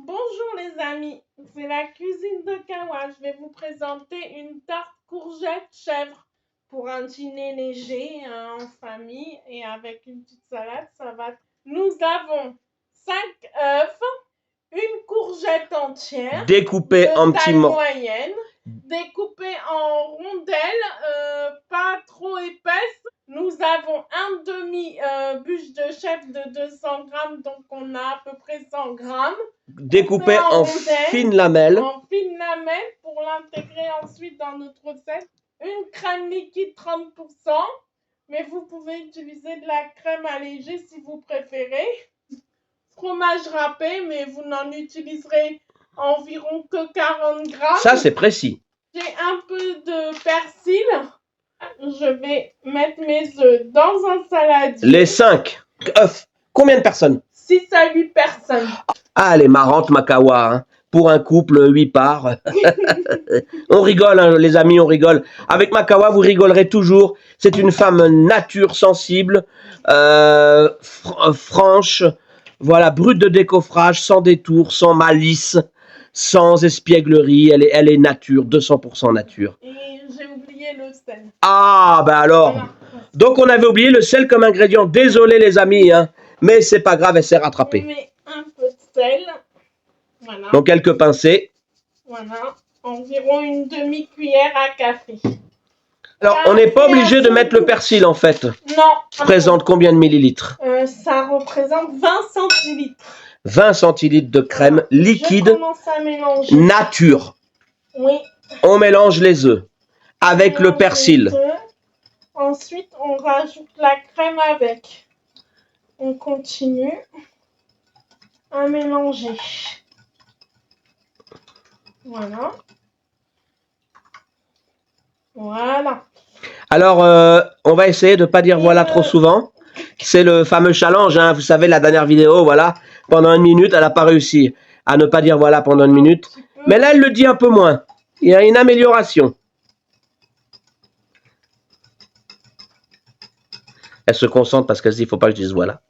Bonjour les amis, c'est la cuisine de Kawa. Je vais vous présenter une tarte courgette chèvre pour un dîner léger en famille et avec une petite salade, ça va. Nous avons 5 œufs, une courgette entière, découpé en de petits taille morceaux. moyenne, découpée en rondelles, pas trop épaisses. Nous avons un demi bûche de chèvre de 200 grammes, donc on a à peu près 100 grammes. Découpé en fines lamelles. En fines lamelles pour l'intégrer ensuite dans notre recette. Une crème liquide 30%, mais vous pouvez utiliser de la crème allégée si vous préférez. Fromage râpé, mais vous n'en utiliserez environ que 40 grammes. Ça, c'est précis. J'ai un peu de persil. Je vais mettre mes œufs dans un saladier. Les 5 œufs. Combien de personnes? 6 à 8 personnes. Ah, elle est marrante, ma Kawa. Hein. Pour un couple, 8 parts. On rigole, hein, les amis, on rigole. Avec ma Kawa, vous rigolerez toujours. C'est une femme nature sensible, franche, voilà, brute de décoffrage, sans détour, sans malice, sans espièglerie. Elle est nature, 200% nature. Et j'ai oublié le sel. Ah, ben alors. Voilà. Donc, on avait oublié le sel comme ingrédient. Désolé, les amis, hein, mais c'est pas grave, elle s'est rattrapée. On met un peu de sel. Voilà. Donc, quelques pincées. Voilà. Environ une demi-cuillère à café. Alors, on n'est pas obligé de mettre le persil, en fait. Non. Ça représente combien de millilitres? Ça représente 20 centilitres. 20 centilitres de crème liquide. Je commence à mélanger. Nature. Oui. On mélange les œufs avec le persil. Ensuite, on rajoute la crème avec. On continue à mélanger. Voilà. Voilà. Alors, on va essayer de ne pas dire voilà trop souvent. C'est le fameux challenge, hein. Vous savez, la dernière vidéo, voilà, pendant 1 minute, elle n'a pas réussi à ne pas dire voilà pendant 1 minute. Mais là, elle le dit un peu moins. Il y a une amélioration. Elle se concentre parce qu'elle se dit, il ne faut pas que je dise voilà.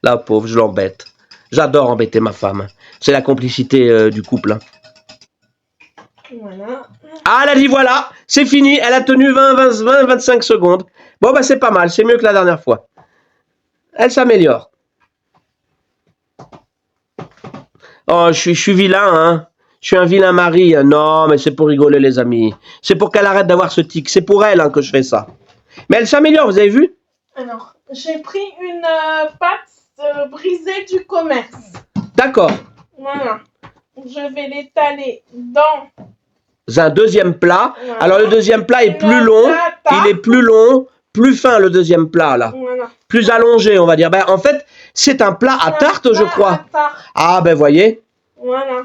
La pauvre, je l'embête. J'adore embêter ma femme. C'est la complicité du couple. Hein. Voilà. Ah, elle a dit voilà, c'est fini. Elle a tenu 20-25 secondes. Bon, bah c'est pas mal, c'est mieux que la dernière fois. Elle s'améliore. Oh, je suis vilain, hein. Je suis un vilain mari. Non, mais c'est pour rigoler, les amis. C'est pour qu'elle arrête d'avoir ce tic. C'est pour elle hein, que je fais ça. Mais elle s'améliore, vous avez vu? Alors, j'ai pris une pâte brisée du commerce. D'accord. Voilà. Je vais l'étaler dans un deuxième plat. Voilà. Alors, le deuxième plat est plus long. Il est plus long, plus fin, le deuxième plat, là. Voilà. Plus allongé, on va dire. Ben, en fait, c'est un plat à tarte, je crois. Ah, ben, voyez. Voilà.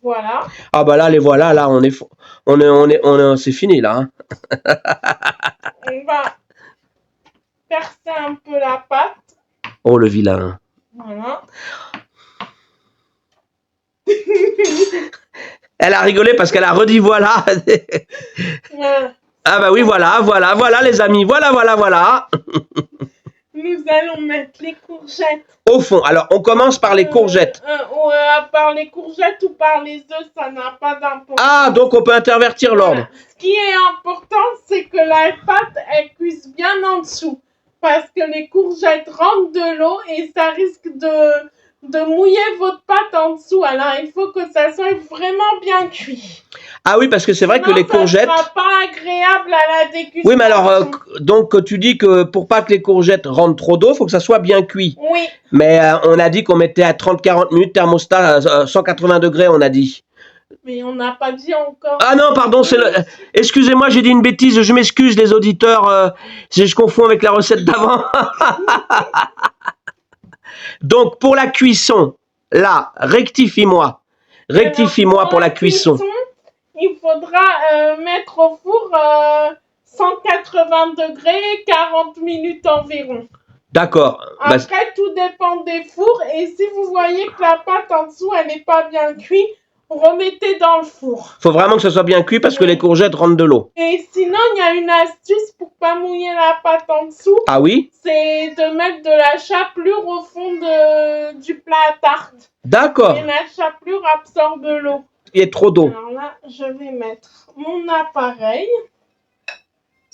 Voilà. Ah, ben là, les voilà, là, c'est fini, là. Hein. On va percer un peu la pâte. Oh, le vilain. Voilà. Elle a rigolé parce qu'elle a redit voilà. Ah bah oui, voilà, les amis. Voilà. Nous allons mettre les courgettes. Au fond, alors on commence par les courgettes. Par les courgettes ou par les œufs, ça n'a pas d'importance. Ah, donc on peut intervertir l'ordre. Ce qui est important, c'est que la pâte, elle cuise bien en dessous. Parce que les courgettes rentrent de l'eau et ça risque de mouiller votre pâte en dessous. Alors, il faut que ça soit vraiment bien cuit. Ah oui, parce que c'est vrai que les courgettes... ça sera pas agréable à la dégustation. Oui, mais alors, donc tu dis que pour pas que les courgettes rentrent trop d'eau, il faut que ça soit bien cuit. Oui. Mais on a dit qu'on mettait à 30-40 minutes, thermostat à 180 degrés, on a dit. Mais on n'a pas dit encore. Ah non, pardon, excusez-moi, j'ai dit une bêtise, je m'excuse les auditeurs, je confonds avec la recette d'avant. Donc, pour la cuisson, là, rectifie-moi pour la cuisson. Il faudra mettre au four 180 degrés, 40 minutes environ. D'accord. Après, tout dépend des fours. Et si vous voyez que la pâte en dessous, elle n'est pas bien cuite, remettez dans le four. Faut vraiment que ce soit bien cuit parce que Oui. les courgettes rentrent de l'eau. Et sinon, il y a une astuce pour pas mouiller la pâte en dessous. Ah oui? C'est de mettre de la chapelure au fond du plat à tarte. D'accord. Et la chapelure absorbe l'eau. Il y a trop d'eau. Alors là, je vais mettre mon appareil.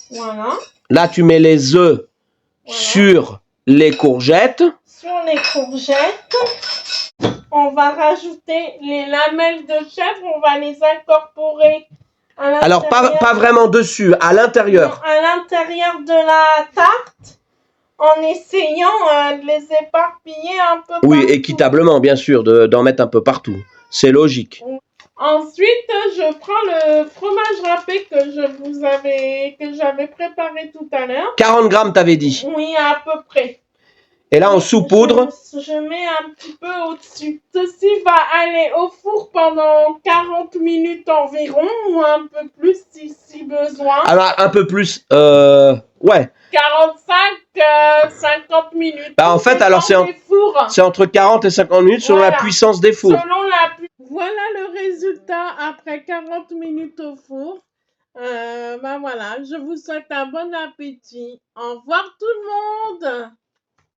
Voilà. Là, tu mets les œufs sur les courgettes. Sur les courgettes, on va rajouter les lamelles de chèvre. On va les incorporer à l'intérieur. Alors, pas vraiment dessus, à l'intérieur. À l'intérieur de la tarte, en essayant de les éparpiller un peu partout. Oui, équitablement, bien sûr, d'en mettre un peu partout. C'est logique. Ensuite, je prends le fromage râpé que j'avais préparé tout à l'heure. 40 grammes, t'avais dit. Oui, à peu près. Et là, on saupoudre. Je mets un petit peu au-dessus. Ceci va aller au four pendant 40 minutes environ, ou un peu plus si besoin. Alors, un peu plus, ouais. 50 minutes. Bah, en fait, alors, c'est entre 40 et 50 minutes selon la puissance des fours. Voilà le résultat après 40 minutes au four. Ben voilà, je vous souhaite un bon appétit. Au revoir tout le monde.